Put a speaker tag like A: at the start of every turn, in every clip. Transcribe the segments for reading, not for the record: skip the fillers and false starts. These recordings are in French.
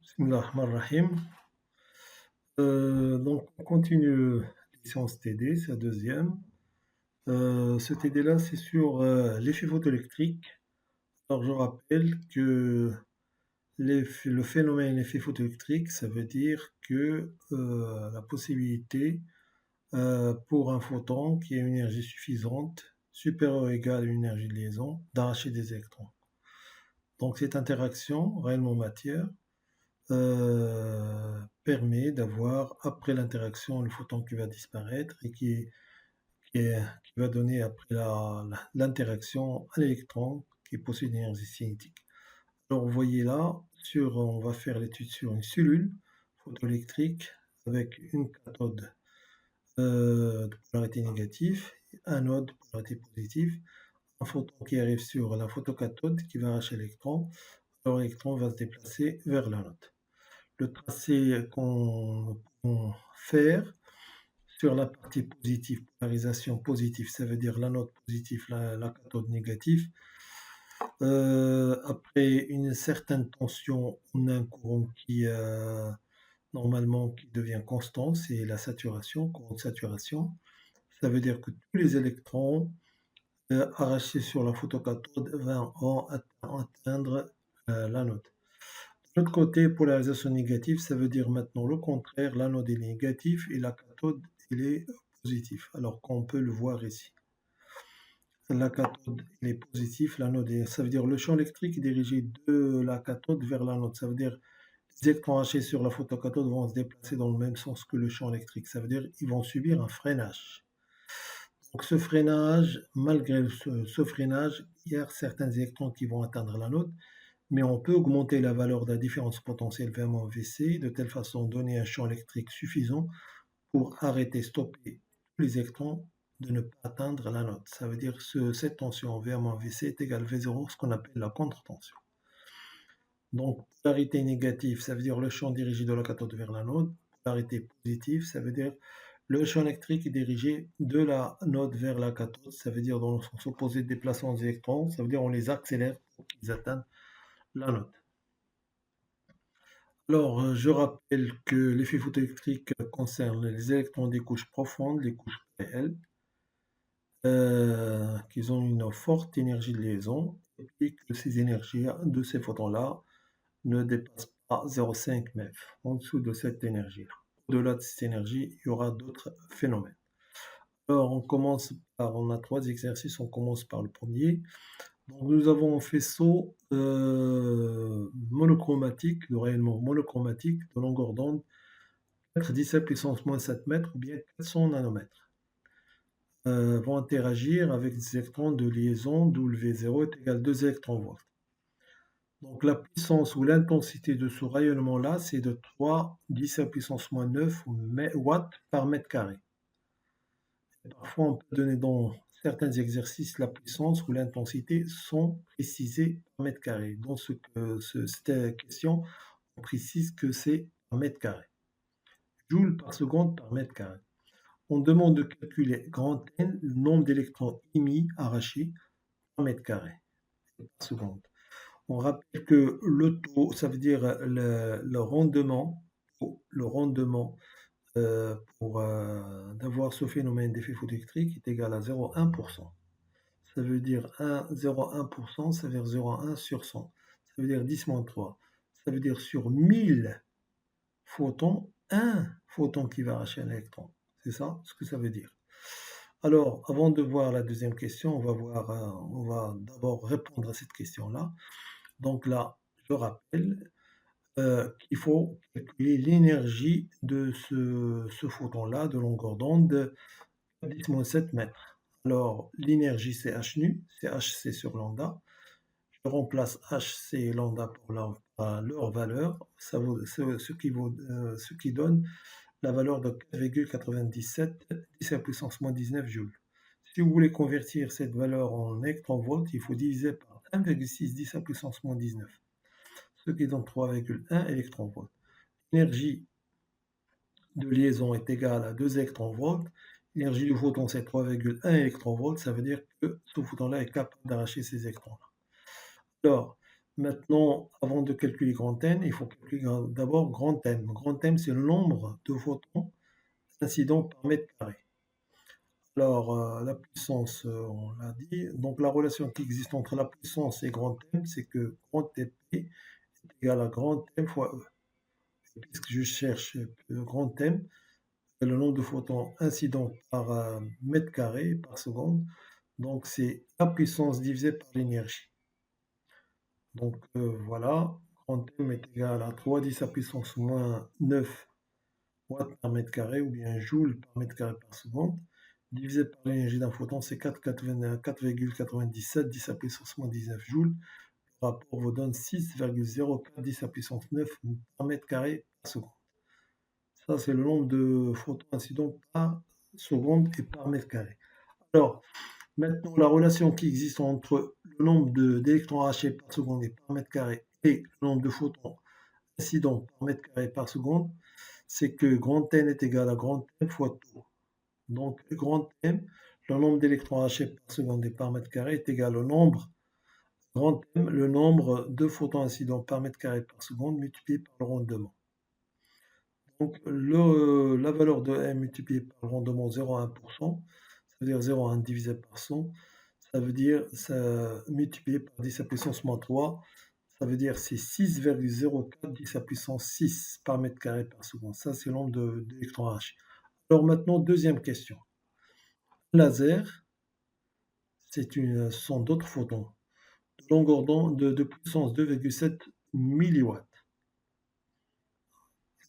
A: Bismillah ar-Rahman ar-Rahim. Donc, on continue l'émission TD, c'est la deuxième. Ce TD-là, c'est sur l'effet photoélectrique. Alors, je rappelle que le phénomène effet photoélectrique, ça veut dire que la possibilité pour un photon qui a une énergie suffisante, supérieure ou égale à une énergie de liaison, d'arracher des électrons. Donc, cette interaction, réellement matière, permet d'avoir, après l'interaction, le photon qui va disparaître et qui va donner après l'interaction un électron qui possède une énergie cinétique. Alors vous voyez là, on va faire l'étude sur une cellule photoélectrique avec une cathode de polarité négative, un anode de polarité positive, un photon qui arrive sur la photocathode qui va arracher l'électron. Alors l'électron va se déplacer vers l'anode. Le tracé qu'on va faire sur la partie positive, polarisation positive, ça veut dire l'anode positive, la cathode négative. Après une certaine tension, on a un courant qui normalement qui devient constant, c'est la saturation, courant de saturation. Ça veut dire que tous les électrons arrachés sur la photocathode vont atteindre l'anode. De l'autre côté, polarisation négative, ça veut dire maintenant le contraire, l'anode est négatif et la cathode elle est positive, alors qu'on peut le voir ici. La cathode elle est positive, l'anode ça veut dire le champ électrique est dirigé de la cathode vers l'anode, ça veut dire les électrons arrachés sur la photocathode vont se déplacer dans le même sens que le champ électrique, ça veut dire qu'ils vont subir un freinage. Donc ce freinage, malgré ce freinage, il y a certains électrons qui vont atteindre l'anode, mais on peut augmenter la valeur de la différence potentielle VMA/VC de telle façon donner un champ électrique suffisant pour arrêter, stopper tous les électrons de ne pas atteindre l'anode. Ça veut dire que cette tension VMA/VC est égale à V0, ce qu'on appelle la contre-tension. Donc polarité négative, ça veut dire le champ dirigé de la cathode vers l'anode. Polarité positive, ça veut dire le champ électrique est dirigé de l'anode vers la cathode, ça veut dire dans le sens opposé de déplacement des électrons, ça veut dire on les accélère pour qu'ils atteignent l'anode. Alors, je rappelle que l'effet photoélectrique concerne les électrons des couches profondes, les couches PL, qui ont une forte énergie de liaison, et que ces énergies de ces photons-là ne dépassent pas 0,5 MeV, en dessous de cette énergie. Au-delà de cette énergie, il y aura d'autres phénomènes. Alors, on a 3 exercices, on commence par le premier. Donc, nous avons un faisceau monochromatique, de rayonnement monochromatique de longueur d'onde 4 puissance moins 7 mètres ou bien 400 nanomètres. Vont interagir avec des électrons de liaison W0 est égal à 2 électronvolts. Donc la puissance ou l'intensité de ce rayonnement-là, c'est de 3 10 puissance moins 9 watts par mètre carré. Parfois, on peut donner dans certains exercices la puissance ou l'intensité sont précisées par mètre carré. Dans cette question, on précise que c'est par mètre carré. Joule par seconde par mètre carré. On demande de calculer grand N, le nombre d'électrons émis, arrachés, par mètre carré, par seconde. On rappelle que le taux, ça veut dire le rendement pour d'avoir ce phénomène d'effet photoélectrique est égal à 0,1%. Ça veut dire 0,1%, ça veut dire 0,1 sur 100. Ça veut dire 10 moins 3. Ça veut dire sur 1000 photons, un photon qui va arracher un électron. C'est ça ce que ça veut dire. Alors, avant de voir la deuxième question, on va d'abord répondre à cette question-là. Donc là, je rappelle qu'il faut calculer l'énergie de ce photon-là de longueur d'onde 10-7 mètres. Alors, l'énergie c'est H nu, c'est Hc sur lambda. Je remplace Hc et lambda pour leur valeur, ce qui donne la valeur de 4,97 10 à la puissance moins 19 joules. Si vous voulez convertir cette valeur en électronvolts, il faut diviser par 1,6 10 à la puissance moins 19, ce qui donne 3,1 électronvolts. L'énergie de liaison est égale à 2 électronvolts. L'énergie du photon, c'est 3,1 électronvolts. Ça veut dire que ce photon-là est capable d'arracher ces électrons-là. Alors, Maintenant, avant de calculer grand N, il faut calculer d'abord grand M. Grand M, c'est le nombre de photons incidents par mètre carré. Alors, la puissance, on l'a dit. Donc, la relation qui existe entre la puissance et grand M, c'est que grand TP est égal à grand M fois E. Et puisque je cherche grand M, le nombre de photons incidents par mètre carré par seconde. Donc, c'est la puissance divisée par l'énergie. Donc, voilà, grand M est égal à 3 10 à puissance moins 9 watts par mètre carré ou bien joules par mètre carré par seconde, divisé par l'énergie d'un photon, c'est 4,97 10 à puissance moins 19 joules. Le rapport vous donne 6,04 10 à puissance 9 par mètre carré par seconde. Ça, c'est le nombre de photons incidents par seconde et par mètre carré. Alors, maintenant, la relation qui existe entre le nombre d'électrons arrachés par seconde et par mètre carré et le nombre de photons incidents par mètre carré par seconde, c'est que grand N est égal à grand M fois tau. Donc, grand M, le nombre d'électrons arrachés par seconde et par mètre carré est égal au nombre, grand M, le nombre de photons incidents par mètre carré par seconde multiplié par le rendement. Donc, la valeur de M multipliée par le rendement 0,1%, ça veut dire 0,1 divisé par 100, ça veut dire ça, multiplié par 10 à puissance moins 3, ça veut dire c'est 6,04 10 à puissance 6 par mètre carré par seconde. Ça, c'est le nombre d'électrons arrachés. Alors maintenant, deuxième question. Laser, ce sont d'autres photons de longueur d'onde de puissance 2,7 milliwatts.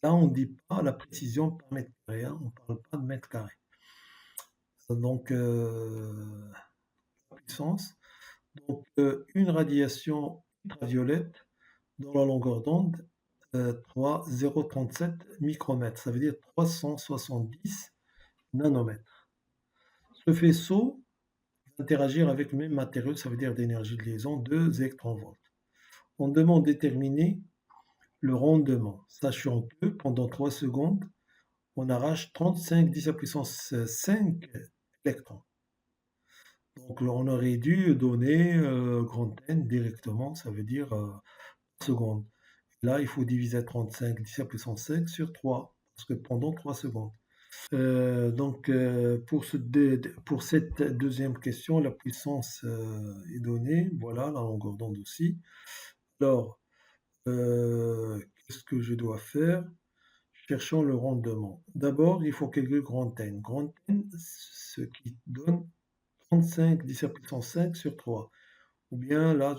A: Là, on ne dit pas la précision par mètre carré, hein, on ne parle pas de mètre carré. Donc, puissance. Donc, une radiation ultraviolette dans la longueur d'onde 3,037 micromètres, ça veut dire 370 nanomètres. Ce faisceau va interagir avec le même matériau, ça veut dire d'énergie de liaison, 2 électronvolts. On demande de déterminer le rendement, sachant que pendant 3 secondes, on arrache 35 10 à puissance 5 électrons. Donc on aurait dû donner grand N directement, ça veut dire seconde. Là, il faut diviser 35 10 à puissance 5 sur 3, parce que pendant 3 secondes. Donc pour cette deuxième question, la puissance est donnée, voilà, la longueur d'onde aussi. Alors, qu'est-ce que je dois faire? Cherchons le rendement. D'abord, il faut calculer grand N. Grand N, ce qui donne 35 10 à puissance 5 sur 3. Ou bien là,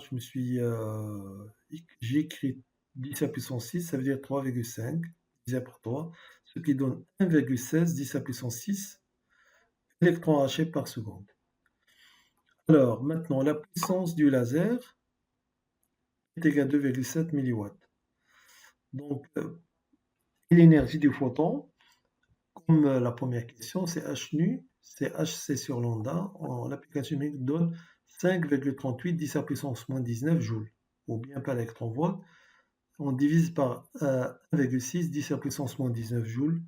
A: j'ai écrit 10 à puissance 6, ça veut dire 3,5 divisé par 3, ce qui donne 1,16 10 à puissance 6 électrons arrachés par seconde. Alors, maintenant, la puissance du laser est égale à 2,7 milliwatts. Donc, l'énergie du photon, comme la première question, c'est H nu, c'est Hc sur lambda. L'application numérique donne 5,38 10 à puissance moins 19 joules, ou bien par électron-volt. On divise par 1,6 10 à puissance moins 19 joules,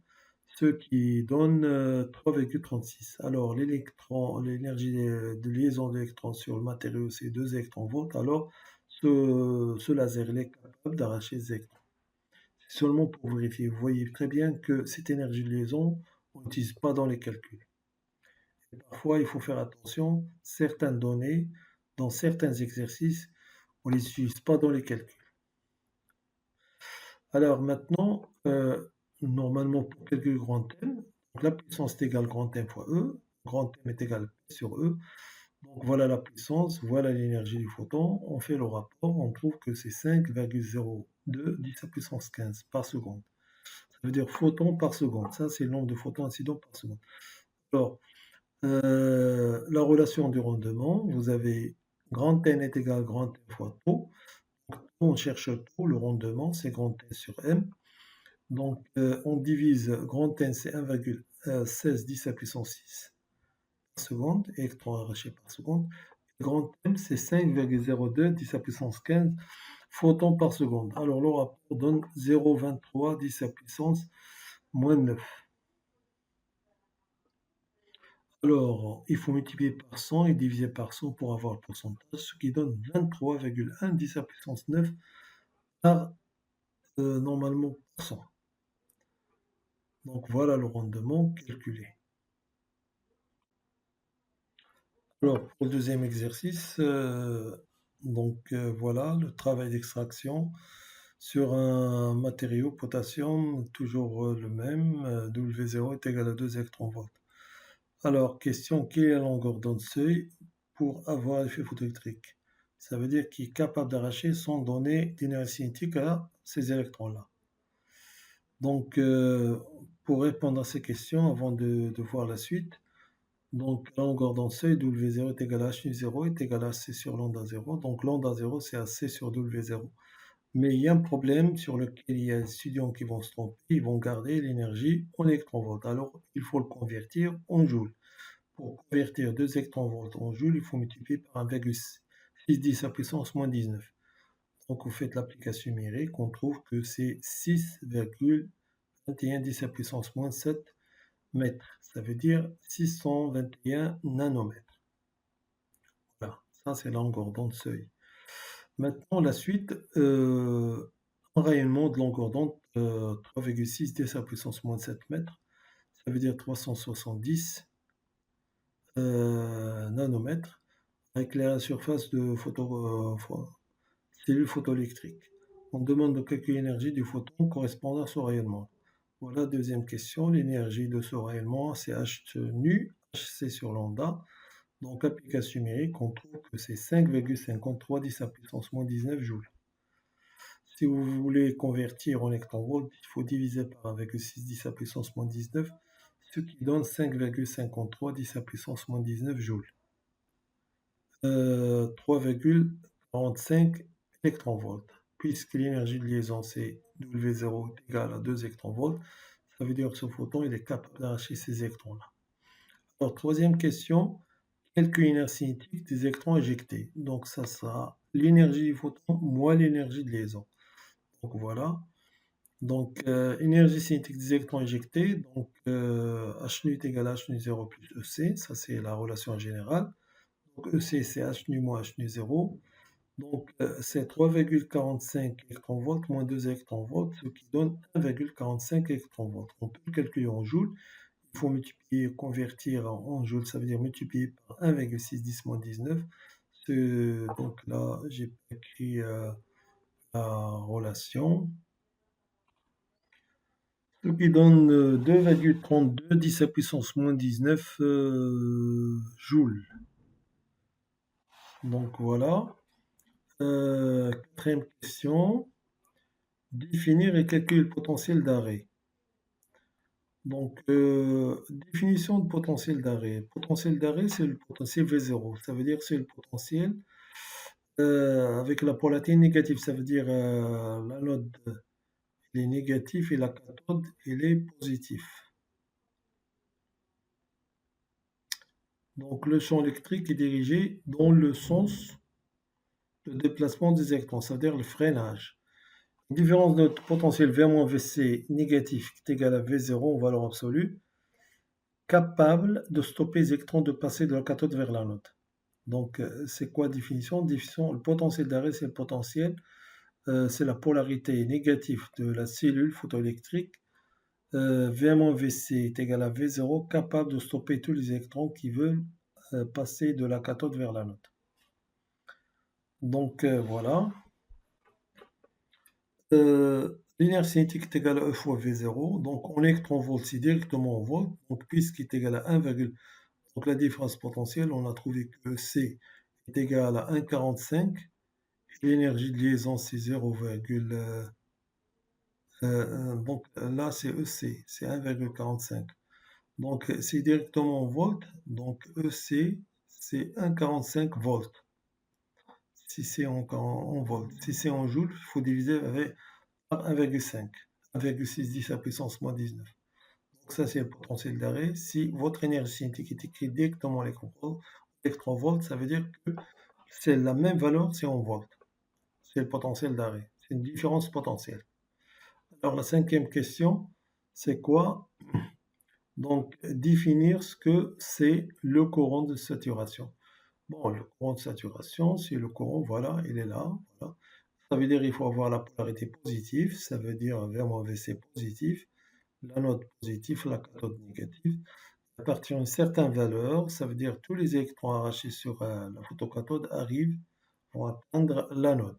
A: ce qui donne 3,36. Alors, l'énergie de liaison d'électrons sur le matériau, c'est 2 électronvolts. Alors, ce laser il est capable d'arracher des électrons. C'est seulement pour vérifier. Vous voyez très bien que cette énergie de liaison, on n'utilise pas dans les calculs. Et parfois, il faut faire attention, certaines données, dans certains exercices, on ne les utilise pas dans les calculs. Alors maintenant, normalement, pour calculer grand M, la puissance est égale grand M fois E, grand M est égal P sur E. Donc voilà la puissance, voilà l'énergie du photon. On fait le rapport, on trouve que c'est 5,02 10 à puissance 15 par seconde. Ça veut dire photons par seconde. Ça, c'est le nombre de photons incidents par seconde. Alors, la relation du rendement, vous avez grand N est égal à grand M fois tau. Donc, on cherche tau, le rendement, c'est grand N sur M. Donc, on divise grand N, c'est 1,16 10 à puissance 6 par seconde, électrons arrachés par seconde. Grand M, c'est 5,02 10 à puissance 15 photons par seconde. Alors, le rapport donne 0,23 10 à puissance moins 9. Alors, il faut multiplier par 100 et diviser par 100 pour avoir le pourcentage, ce qui donne 23,1 à puissance 9 par normalement pour cent. Donc voilà le rendement calculé. Alors, pour le deuxième exercice, voilà le travail d'extraction sur un matériau potassium, toujours le même, W0 est égal à 2 électronvolts. Alors, question, quelle est la longueur d'onde seuil pour avoir l'effet photoélectrique? Ça veut dire qu'il est capable d'arracher sans donner d'énergie cinétique à ces électrons-là. Donc, pour répondre à ces questions, avant de voir la suite, donc la longueur d'onde seuil, W0 est égal à H nu 0 est égal à C sur lambda 0. Donc lambda 0, c'est AC sur W0. Mais il y a un problème sur lequel il y a des étudiants qui vont se tromper, ils vont garder l'énergie en électronvolts. Alors, il faut le convertir en joules. Pour convertir 2 électronvolts en joules, il faut multiplier par 1,610 à puissance moins 19. Donc, vous faites l'application numérique, on trouve que c'est 6,2110 à puissance moins 7 mètres. Ça veut dire 621 nanomètres. Voilà, ça c'est la longueur d'onde seuil. Maintenant, la suite, un rayonnement de longueur d'onde 3,6 à puissance moins 7 mètres. Ça veut dire 370 nanomètres avec la surface de cellules photoélectriques. On demande de calculer l'énergie du photon correspondant à ce rayonnement. Voilà, deuxième question. L'énergie de ce rayonnement, c'est H nu, Hc sur lambda. Donc, application numérique, on trouve que c'est 5,53 10 à puissance moins 19 joules. Si vous voulez convertir en électronvolts, il faut diviser par 1,6 10 à puissance moins 19, ce qui donne 5,53 10 à puissance moins 19 joules. 3,45 électronvolts. Puisque l'énergie de liaison, c'est W0 est égal à 2 électronvolts, ça veut dire que ce photon, il est capable d'arracher ces électrons-là. Alors, troisième question, calcule l'énergie cinétique des électrons éjectés. Donc, ça sera l'énergie du photon moins l'énergie de liaison. Donc, voilà. Donc, énergie cinétique des électrons éjectés, donc H nu est égal à H nu 0 plus EC, ça c'est la relation générale. Donc, EC c'est H nu moins H nu 0. Donc, c'est 3,45 électronvolts moins 2 électronvolts, ce qui donne 1,45 électronvolts. On peut le calculer en joules. Il faut multiplier, convertir en joules, ça veut dire multiplier par 1,610 moins 19. Donc là, j'ai écrit la relation. Ce qui donne 2,32 10 à puissance moins 19 joules. Donc voilà. Quatrième question. Définir et calculer le potentiel d'arrêt. Donc, définition de potentiel d'arrêt. Potentiel d'arrêt, c'est le potentiel V0. Ça veut dire que c'est le potentiel avec la polarité négative. Ça veut dire l'anode il est négatif et la cathode il est positif. Donc, le champ électrique est dirigé dans le sens de déplacement des électrons, c'est-à-dire le freinage. Différence de notre potentiel V-VC négatif qui est égal à V0 en valeur absolue, capable de stopper les électrons de passer de la cathode vers l'anode. Donc, c'est quoi la définition? Le potentiel d'arrêt, c'est le potentiel, c'est la polarité négative de la cellule photoélectrique. V-VC est égal à V0, capable de stopper tous les électrons qui veulent passer de la cathode vers l'anode. Donc, voilà. L'énergie cinétique est égale à E fois V0, donc en électronvolts, c'est directement en volts, donc puisqu'il est égal à 1, donc la différence potentielle, on a trouvé que C est égal à 1,45, l'énergie de liaison c'est 0, donc là c'est EC, c'est 1,45. Donc c'est directement en volts, donc EC c'est 1,45 volts. Si c'est en volts, si c'est en joules, il faut diviser par 1,5, 1,610 à puissance moins 19. Donc ça c'est le potentiel d'arrêt. Si votre énergie cinétique est écrite directement en électronvolts, ça veut dire que c'est la même valeur, c'est en volts. C'est le potentiel d'arrêt. C'est une différence potentielle. Alors la cinquième question, c'est quoi? Donc, définir ce que c'est le courant de saturation. Bon, le courant de saturation, c'est le courant, voilà, il est là, voilà. Ça veut dire qu'il faut avoir la polarité positive, ça veut dire V-VC positif, l'anode positive, la cathode négative. À partir d'une certaine valeur, ça veut dire que tous les électrons arrachés sur la photocathode arrivent, vont atteindre l'anode.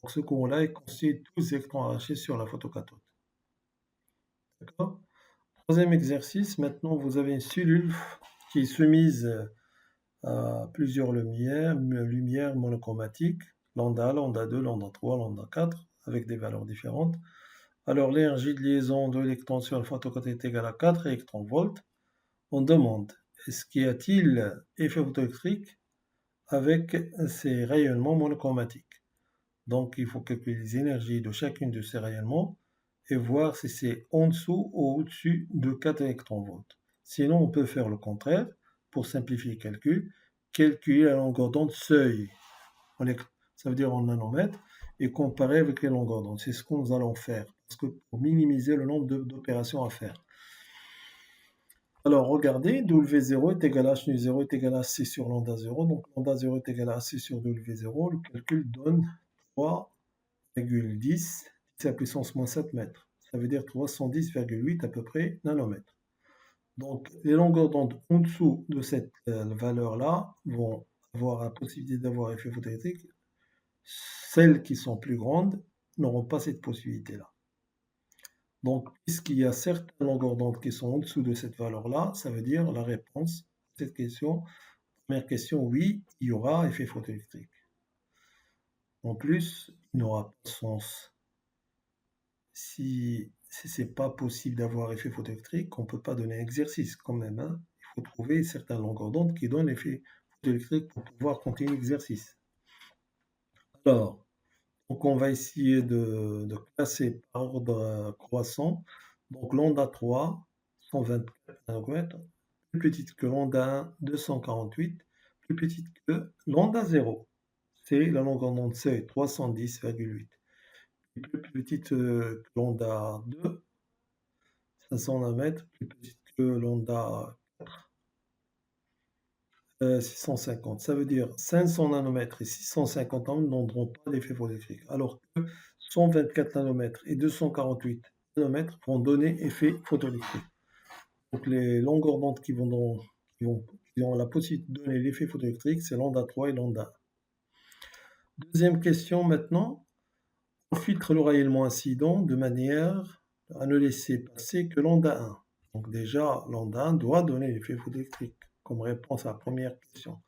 A: Donc ce courant-là est constitué de tous les électrons arrachés sur la photocathode. D'accord? Troisième exercice, maintenant vous avez une cellule qui est soumise à plusieurs lumières monochromatiques, lambda 1, lambda 2, lambda 3, lambda 4, avec des valeurs différentes. Alors l'énergie de liaison de l'électron sur la photocathode est égale à 4 électronvolts. On demande, est-ce qu'il y a-t-il effet photoélectrique avec ces rayonnements monochromatiques? Donc il faut calculer les énergies de chacune de ces rayonnements et voir si c'est en dessous ou au-dessus de 4 électronvolts. Sinon, on peut faire le contraire pour simplifier le calcul, calculer la longueur d'onde seuil, ça veut dire en nanomètres, et comparer avec les longueurs d'onde. C'est ce que nous allons faire, parce que pour minimiser le nombre d'opérations à faire. Alors regardez, W0 est égal à H nu 0 est égal à C sur lambda 0, donc lambda 0 est égal à C sur W0, le calcul donne 3,10 10 à la puissance moins 7 mètres. Ça veut dire 310,8 à peu près nanomètres. Donc les longueurs d'onde en dessous de cette valeur-là vont avoir la possibilité d'avoir effet photoélectrique. Celles qui sont plus grandes n'auront pas cette possibilité-là. Donc, puisqu'il y a certaines longueurs d'onde qui sont en dessous de cette valeur-là, ça veut dire la réponse à cette question. Première question, oui, il y aura effet photoélectrique. En plus, il n'aura pas de sens. Si ce n'est pas possible d'avoir effet photoélectrique, on ne peut pas donner un exercice quand même, hein. Il faut trouver certaines longueurs d'onde qui donnent l'effet photoélectrique pour pouvoir continuer l'exercice. Alors, donc on va essayer de classer par ordre croissant. Donc lambda 3, 124 nanomètres, plus petite que lambda 1, 248, plus petite que lambda 0. C'est la longueur d'onde C, 310,8. Plus petite que lambda 2, 500 nanomètres, plus petite que lambda 650. Ça veut dire 500 nanomètres et 650 nanomètres n'auront pas d'effet photoélectrique, alors que 124 nanomètres et 248 nanomètres vont donner effet photoélectrique. Donc les longueurs d'onde qui ont la possibilité de donner l'effet photoélectrique, c'est lambda 3 et lambda 1. Deuxième question maintenant, on filtre le rayonnement incident de manière à ne laisser passer que lambda 1. Donc déjà, lambda 1 doit donner l'effet photoélectrique, comme réponse à la première question.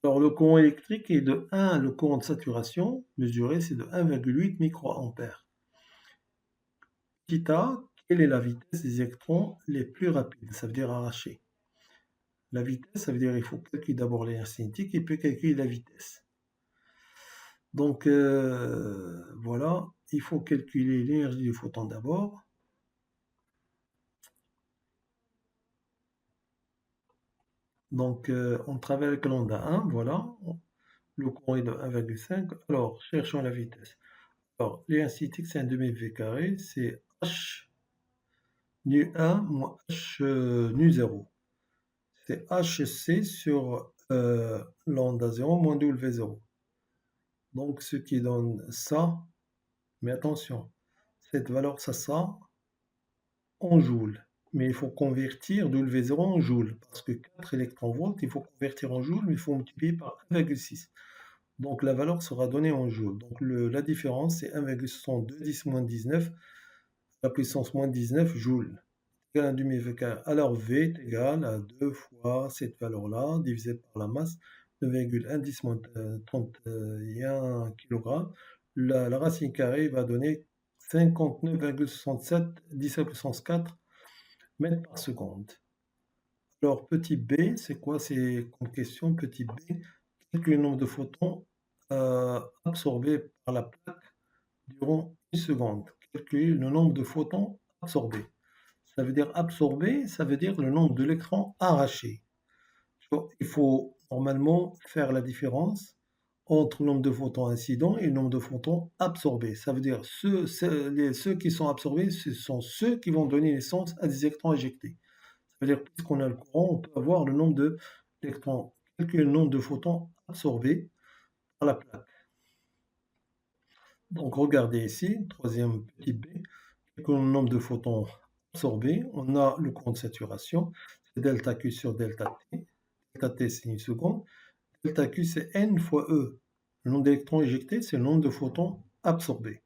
A: Alors le courant électrique est de 1, le courant de saturation mesuré, c'est de 1,8 microampères. Petit a, quelle est la vitesse des électrons les plus rapides? Ça veut dire arrachés. La vitesse, ça veut dire qu'il faut calculer d'abord l'énergie cinétique et puis calculer la vitesse. Donc voilà, il faut calculer l'énergie du photon d'abord. Donc on travaille avec lambda 1, voilà. Le courant est de 1,5. Alors, cherchons la vitesse. Alors, l'énergie cinétique, c'est un demi-v carré, c'est h nu 1 moins h nu 0. C'est hc sur lambda 0 moins w0. Donc, ce qui donne ça, mais attention, cette valeur, ça sera en joules. Mais il faut convertir W0 en joules, parce que 4 électronvolts, il faut convertir en joules, mais il faut multiplier par 1,6. Donc la valeur sera donnée en joules. Donc la différence, c'est 1,62 10 moins 19, la puissance moins 19 joules, égale 1 demi-V carré. Alors V est égal à 2 fois cette valeur-là, divisé par la masse, 9,1 10 moins 31 kg. La racine carrée va donner 59,67 10 à la puissance 4 mètres par seconde. Alors petit b, c'est quoi? C'est comme question, petit b, calcule le nombre de photons absorbés par la plaque durant une seconde. Calculer le nombre de photons absorbés. Ça veut dire absorber, ça veut dire le nombre d'électrons arrachés. Il faut normalement faire la différence entre le nombre de photons incidents et le nombre de photons absorbés. Ça veut dire ceux qui sont absorbés, ce sont ceux qui vont donner naissance à des électrons éjectés. Ça veut dire puisqu'on a le courant, on peut avoir le nombre d'électrons, calculer le nombre de photons absorbés par la plaque. Donc regardez ici, troisième petit b, calculer le nombre de photons absorbés. On a le courant de saturation, c'est delta Q sur delta T. Delta T c'est une seconde. Delta Q c'est N fois E. Le nombre d'électrons éjectés, c'est le nombre de photons absorbés.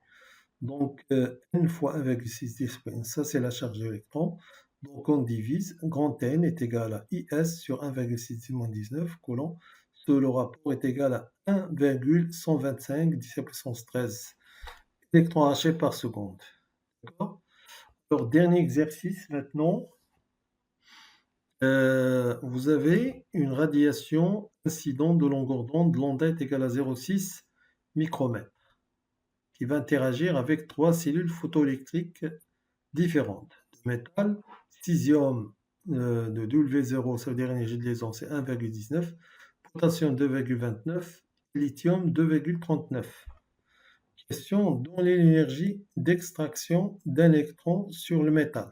A: Donc N fois 1,6 10 ça c'est la charge de l'électron. Donc on divise, grand N est égal à IS sur 1,6-19 coulomb. Le rapport est égal à 1,125 10 à puissance 13 électrons arrachés par seconde. D'accord. Alors dernier exercice maintenant. Vous avez une radiation incidente de longueur d'onde, lambda est égal à 0,6 micromètres, qui va interagir avec 3 cellules photoélectriques différentes. De métal, césium de W0, ça veut dire énergie de liaison, c'est 1,19, potassium 2,29, lithium 2,39. Question, donnez l'énergie d'extraction d'un électron sur le métal.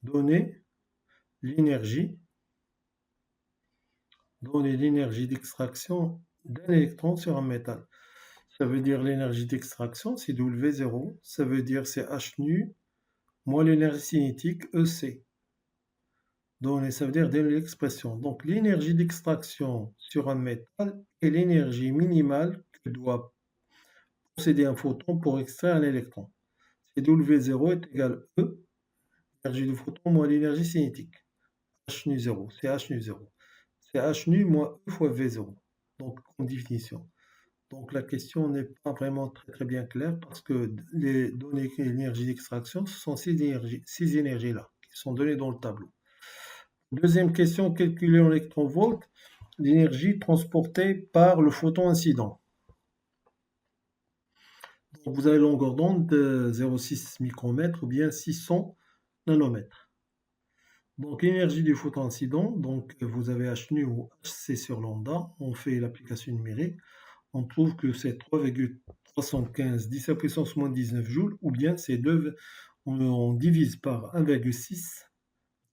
A: Donnez l'énergie d'extraction d'un électron sur un métal. Ça veut dire l'énergie d'extraction, c'est W0. Ça veut dire c'est H nu moins l'énergie cinétique EC. Donc, ça veut dire donner l'expression. Donc, l'énergie d'extraction sur un métal est l'énergie minimale que doit posséder un photon pour extraire un électron. C'est W0 est égal à E, l'énergie du photon moins l'énergie cinétique. H nu 0, c'est H nu 0. C'est H nu moins E fois V0. Donc, en définition. Donc la question n'est pas vraiment très bien claire parce que les données d'énergie d'extraction, ce sont ces énergies-là qui sont données dans le tableau. Deuxième question, calculer en électronvolts l'énergie transportée par le photon incident. Donc vous avez longueur d'onde de 0,6 micromètres ou bien 600 nanomètres. Donc l'énergie du photon incident, donc vous avez H nu ou Hc sur lambda, on fait l'application numérique. On trouve que c'est 3,315 10 à la puissance moins 19 joules, ou bien c'est 2, on divise par 1,6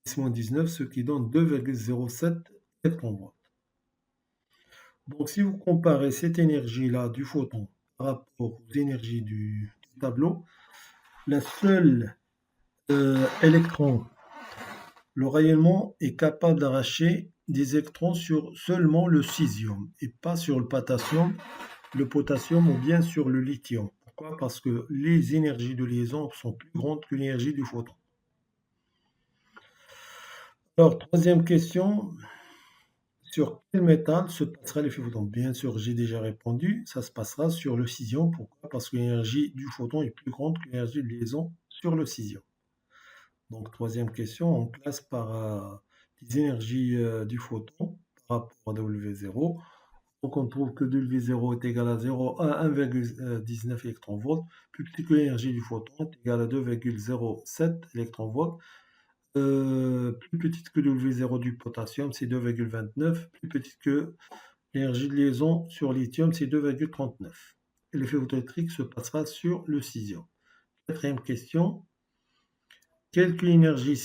A: 10 moins 19, ce qui donne 2,07 électronvolts. Donc si vous comparez cette énergie-là du photon par rapport aux énergies du tableau, la seule électron, le rayonnement est capable d'arracher des électrons sur seulement le césium et pas sur le potassium ou bien sur le lithium. Pourquoi? Parce que les énergies de liaison sont plus grandes que l'énergie du photon. Alors, troisième question, sur quel métal se passera l'effet photon? Bien sûr, j'ai déjà répondu, ça se passera sur le césium. Pourquoi? Parce que l'énergie du photon est plus grande que l'énergie de liaison sur le césium. Donc, troisième question, on classe par les énergies du photon par rapport à W0. Donc on trouve que W0 est égal à 1,19 électronvolts, plus petit que l'énergie du photon est égal à 2,07 électronvolts, plus petite que W0 du potassium, c'est 2,29, plus petite que l'énergie de liaison sur lithium, c'est 2,39. Et l'effet photoélectrique se passera sur le césium. Quatrième question. Calcule l'énergie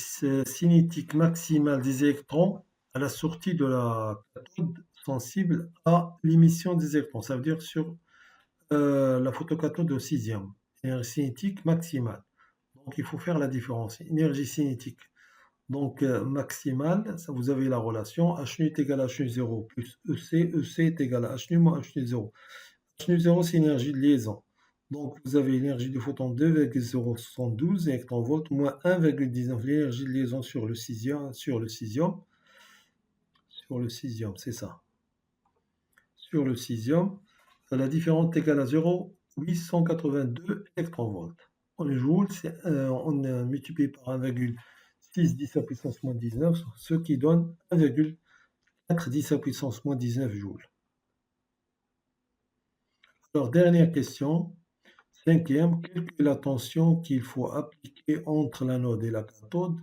A: cinétique maximale des électrons à la sortie de la cathode sensible à l'émission des électrons. Ça veut dire sur la photocathode au césium. Énergie cinétique maximale. Donc il faut faire la différence. Énergie cinétique. Donc maximale, ça vous avez la relation H nu est égal à H nu 0 plus EC. EC est égal à H nu moins H nu 0. H nu 0 c'est énergie de liaison. Donc vous avez l'énergie du photon 2,072 électronvolts moins 1,19 l'énergie de liaison sur le césium, c'est ça. Sur le césium, la différence est égale à 0,882 électronvolts. En joules, on multiplie par 1,6 10 à puissance moins 19, ce qui donne 1,4 10 à puissance moins 19 joules. Alors, dernière question. Cinquième, quelle est la tension qu'il faut appliquer entre l'anode et la cathode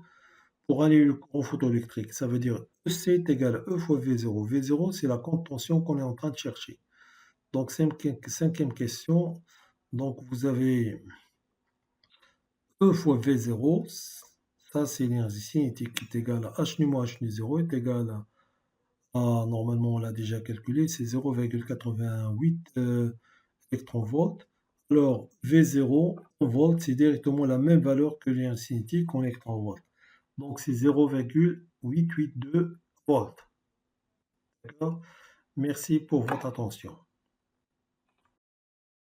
A: pour annuler le courant photoélectrique? Ça veut dire EC est égal à E fois V0. V0, c'est la courbe de tension qu'on est en train de chercher. Donc, cinquième question. Donc, vous avez E fois V0. Ça, c'est l'énergie cinétique qui est égale à H nu moins H nu 0 est égal à, normalement, on l'a déjà calculé, c'est 0,88 électron-volts. Alors, V0 en volts, c'est directement la même valeur que l'énergie cinétique en électron-volts. Donc, c'est 0,882 volts. D'accord? Merci pour votre attention.